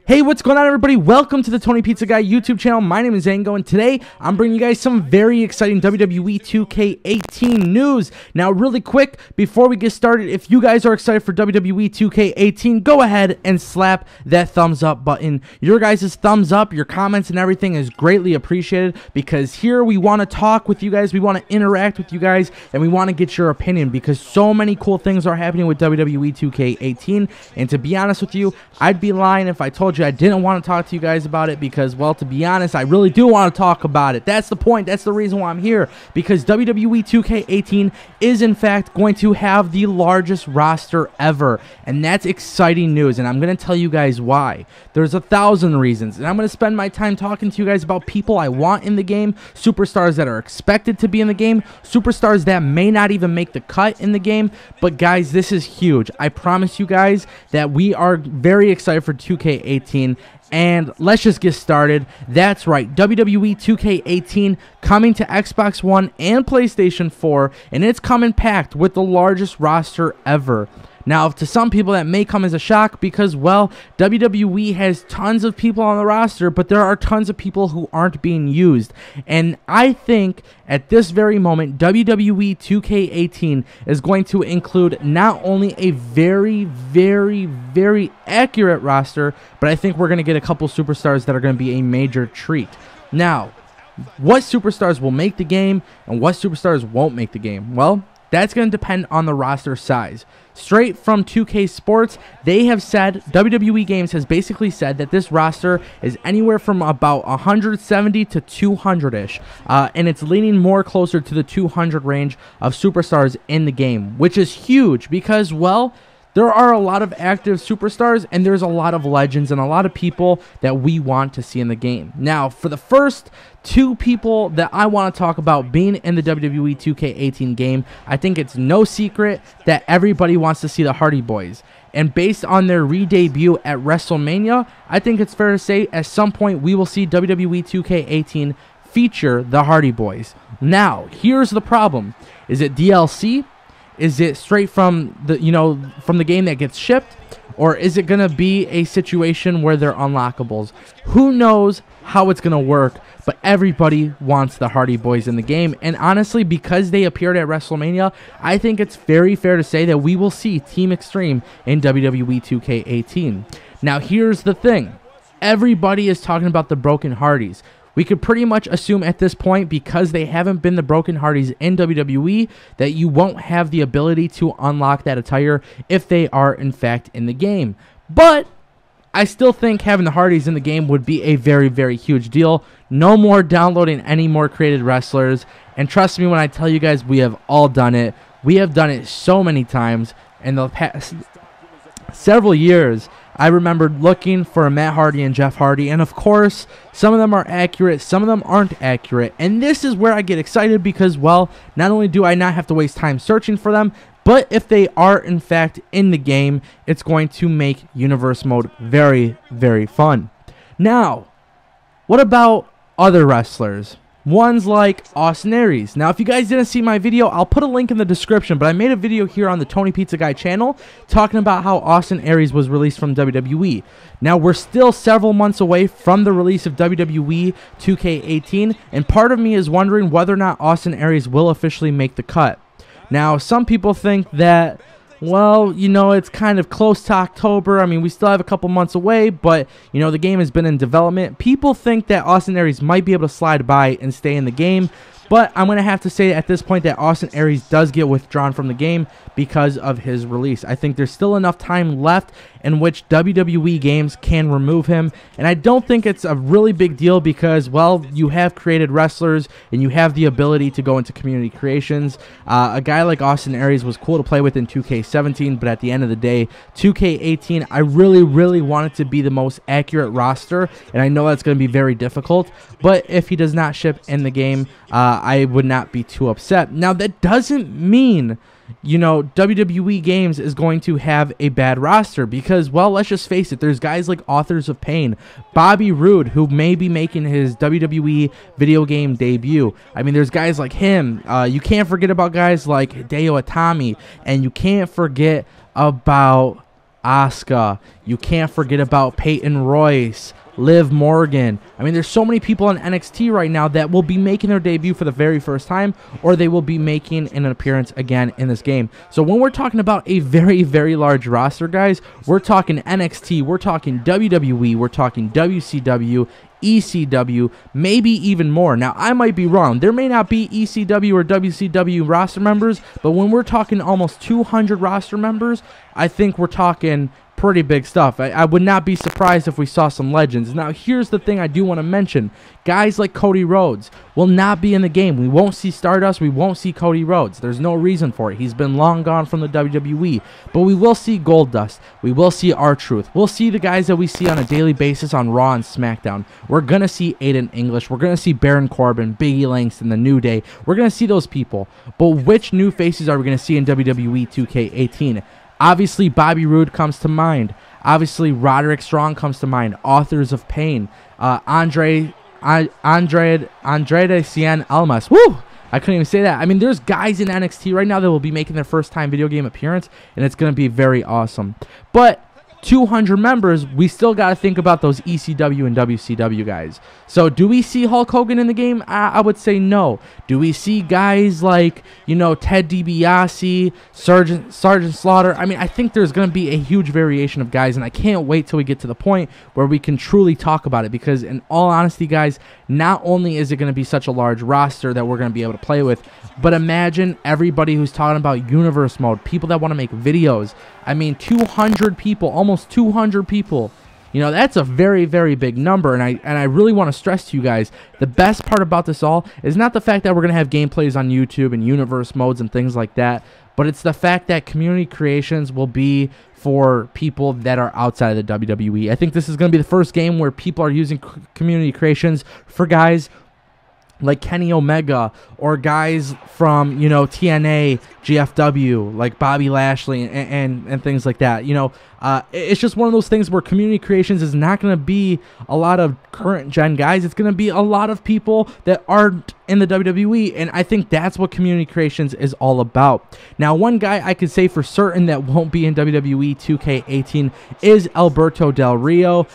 Hey, what's going on, everybody? Welcome to the TonyPizzaGuy YouTube channel. My name is Ango, and today I'm bringing you guys some very exciting WWE 2K18 news. Now, really quick, before we get started, if you guys are excited for WWE 2K18, go ahead and slap that thumbs up button. Your guys' thumbs up, your comments, and everything is greatly appreciated because here we want to talk with you guys, we want to interact with you guys, and we want to get your opinion because so many cool things are happening with WWE 2K18. And to be honest with you, I'd be lying if I told you I didn't want to talk to you guys about it because, well, to be honest, I really do want to talk about it. That's the point. That's the reason why I'm here, because WWE 2K18 is in fact going to have the largest roster ever, and that's exciting news, and I'm going to tell you guys why. There's 1,000 reasons, and I'm going to spend my time talking to you guys about people I want in the game, superstars that are expected to be in the game, superstars that may not even make the cut in the game. But guys, this is huge. I promise you guys that we are very excited for 2K18. And let's just get started. That's right, WWE 2K18 coming to Xbox One and PlayStation 4, and it's coming packed with the largest roster ever. Now, to some people that may come as a shock because, well, WWE has tons of people on the roster, but there are tons of people who aren't being used. And I think at this very moment, WWE 2K18 is going to include not only a very, very accurate roster, but I think we're going to get a couple superstars that are going to be a major treat. Now, what superstars will make the game and what superstars won't make the game? Well, that's going to depend on the roster size. Straight from 2K Sports, they have said, WWE Games has basically said that this roster is anywhere from about 170 to 200-ish. And it's leaning more closer to the 200 range of superstars in the game, which is huge because, well, there are a lot of active superstars, and there's a lot of legends and a lot of people that we want to see in the game. Now, for the first two people that I want to talk about being in the WWE 2K18 game, I think it's no secret that everybody wants to see the Hardy Boyz. And based on their re-debut at WrestleMania, I think it's fair to say at some point we will see WWE 2K18 feature the Hardy Boyz. Now, here's the problem. Is it DLC? Is it straight from the, from the game that gets shipped? Or is it going to be a situation where they're unlockables? Who knows how it's going to work, but everybody wants the Hardy Boyz in the game. And honestly, because they appeared at WrestleMania, I think it's very fair to say that we will see Team Extreme in WWE 2K18. Now, here's the thing. Everybody is talking about the Broken Hardys. We could pretty much assume at this point, because they haven't been the Broken Hardys in WWE, that you won't have the ability to unlock that attire if they are in fact in the game. But I still think having the Hardys in the game would be a very huge deal. No more downloading any more created wrestlers. And trust me when I tell you guys, we have all done it. We have done it so many times in the past several years. I remember looking for Matt Hardy and Jeff Hardy, and of course, some of them are accurate, some of them aren't accurate. And this is where I get excited because, well, not only do I not have to waste time searching for them, but if they are in fact in the game, it's going to make Universe Mode very fun. Now, what about other wrestlers? Ones like Austin Aries. Now, if you guys didn't see my video, I'll put a link in the description, but I made a video here on the TonyPizzaGuy channel talking about how Austin Aries was released from WWE. Now, we're still several months away from the release of WWE 2K18, and part of me is wondering whether or not Austin Aries will officially make the cut. Now, some people think that, well, it's kind of close to October. I mean, we still have a couple months away, but, the game has been in development. People think that Austin Aries might be able to slide by and stay in the game, but I'm going to have to say at this point that Austin Aries does get withdrawn from the game because of his release. I think there's still enough time left in which WWE Games can remove him, and I don't think it's a really big deal because, well, you have created wrestlers and you have the ability to go into community creations. A guy like Austin Aries was cool to play with in 2K17, but at the end of the day, 2K18, I really want it to be the most accurate roster, and I know that's going to be very difficult, but if he does not ship in the game, I would not be too upset. Now, that doesn't mean WWE Games is going to have a bad roster because, well, let's just face it, there's guys like Authors of Pain, Bobby Roode, who may be making his WWE video game debut. I mean, there's guys like him. You can't forget about guys like Hideo Itami, and you can't forget about Asuka. You can't forget about Peyton Royce, Liv Morgan. I mean, there's so many people on NXT right now that will be making their debut for the very first time, or they will be making an appearance again in this game. So when we're talking about a very, very large roster, guys, we're talking NXT, we're talking WWE, we're talking WCW, ECW, maybe even more. Now, I might be wrong. There may not be ECW or WCW roster members, but when we're talking almost 200 roster members, I think we're talking pretty big stuff. I would not be surprised if we saw some legends. Now, here's the thing I do want to mention. Guys like Cody Rhodes will not be in the game. We won't see Stardust. We won't see Cody Rhodes. There's no reason for it. He's been long gone from the WWE. But we will see Goldust. We will see R-Truth. We'll see the guys that we see on a daily basis on Raw and SmackDown. We're going to see Aiden English. We're going to see Baron Corbin, Biggie Langston, The New Day. We're going to see those people. But which new faces are we going to see in WWE 2K18? Obviously, Bobby Roode comes to mind. Obviously, Roderick Strong comes to mind. Authors of Pain. Andrade Cien Almas. Woo! I couldn't even say that. I mean, there's guys in NXT right now that will be making their first time video game appearance, and it's going to be very awesome. But 200 members, we still got to think about those ECW and WCW guys. So do we see Hulk Hogan in the game? I would say no. Do we see guys like, you know, Ted DiBiase, Sergeant Slaughter? I mean, I think there's going to be a huge variation of guys, and I can't wait till we get to the point where we can truly talk about it, because in all honesty, guys, not only is it going to be such a large roster that we're going to be able to play with, but imagine everybody who's talking about universe mode, people that want to make videos. I mean, 200 people, almost 200 people. You know, that's a very, very big number, and I really want to stress to you guys, the best part about this all is not the fact that we're going to have gameplays on YouTube and universe modes and things like that, but it's the fact that community creations will be for people that are outside of the WWE. I think this is going to be the first game where people are using community creations for guys like Kenny Omega, or guys from, you know, TNA, GFW, like Bobby Lashley and things like that. You know, it's just one of those things where community creations is not going to be a lot of current gen guys. It's going to be a lot of people that aren't in the WWE, and I think that's what community creations is all about. Now, one guy I could say for certain that won't be in WWE 2K18 is Alberto Del Rio,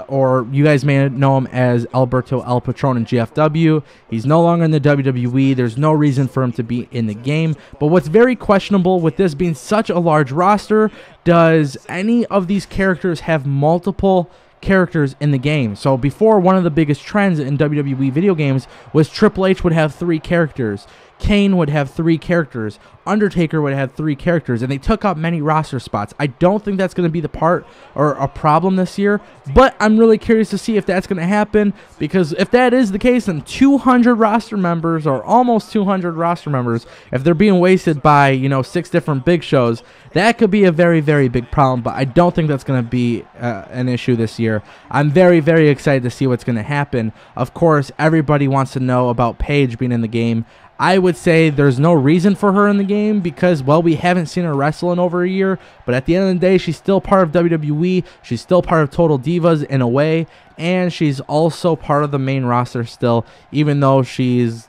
or you guys may know him as Alberto El Patron in GFW. He's no longer in the WWE. There's no reason for him to be in the game. But what's very questionable with this being such a large roster, does any of these characters have multiple characters in the game? So before, one of the biggest trends in WWE video games was Triple H would have 3 characters, Kane would have 3 characters, Undertaker would have 3 characters, and they took up many roster spots. I don't think that's going to be the part or a problem this year, but I'm really curious to see if that's going to happen, because if that is the case, then 200 roster members, or almost 200 roster members, if they're being wasted by, you know, 6 different big shows, that could be a very, very big problem, but I don't think that's going to be an issue this year. I'm very, very excited to see what's going to happen. Of course, everybody wants to know about Paige being in the game. I would say there's no reason for her in the game because, well, we haven't seen her wrestle in over a year, but at the end of the day, she's still part of WWE. She's still part of Total Divas in a way, and she's also part of the main roster still, even though she's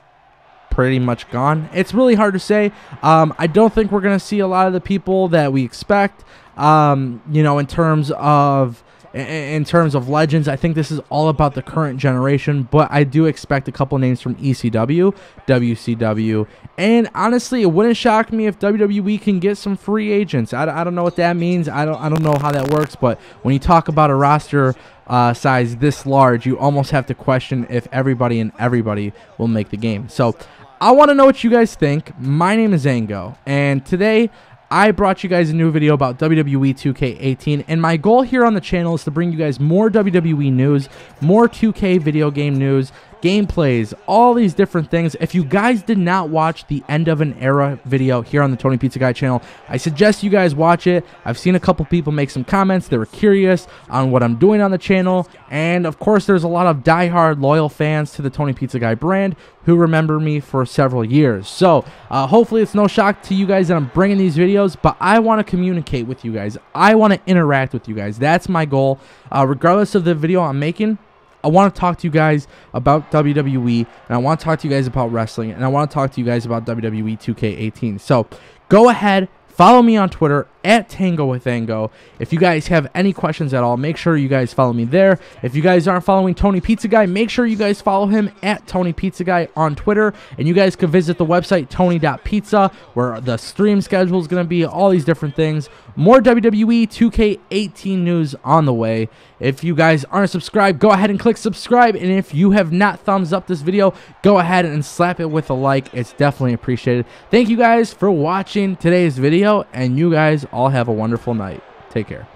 pretty much gone. It's really hard to say. I don't think we're going to see a lot of the people that we expect, you know, in terms of legends. I think this is all about the current generation, but I do expect a couple names from ECW, WCW, and honestly, it wouldn't shock me if WWE can get some free agents. I don't know what that means. I don't know how that works, but when you talk about a roster size this large, you almost have to question if everybody will make the game. So I want to know what you guys think. My name is Zango, and today I brought you guys a new video about WWE 2K18, and my goal here on the channel is to bring you guys more WWE news, more 2K video game news, gameplays, all these different things. If you guys did not watch the End of an Era video here on the Tony Pizza Guy channel, I suggest you guys watch it. I've seen a couple people make some comments. They were curious on what I'm doing on the channel, and of course there's a lot of diehard loyal fans to the Tony Pizza Guy brand who remember me for several years. So hopefully it's no shock to you guys that I'm bringing these videos, but I want to communicate with you guys. I want to interact with you guys. That's my goal. Regardless of the video I'm making, I want to talk to you guys about WWE, and I want to talk to you guys about wrestling, and I want to talk to you guys about WWE 2K18. So go ahead, Follow me on Twitter at Tango with Ango. If you guys have any questions at all, make sure you guys follow me there. If you guys aren't following Tony Pizza Guy, make sure you guys follow him at TonyPizzaGuy on Twitter. And you guys can visit the website Tony.pizza, where the stream schedule is going to be, all these different things. More WWE 2K18 news on the way. If you guys aren't subscribed, go ahead and click subscribe. And if you have not thumbs up this video, go ahead and slap it with a like. It's definitely appreciated. Thank you guys for watching today's video, and you guys all have a wonderful night. Take care.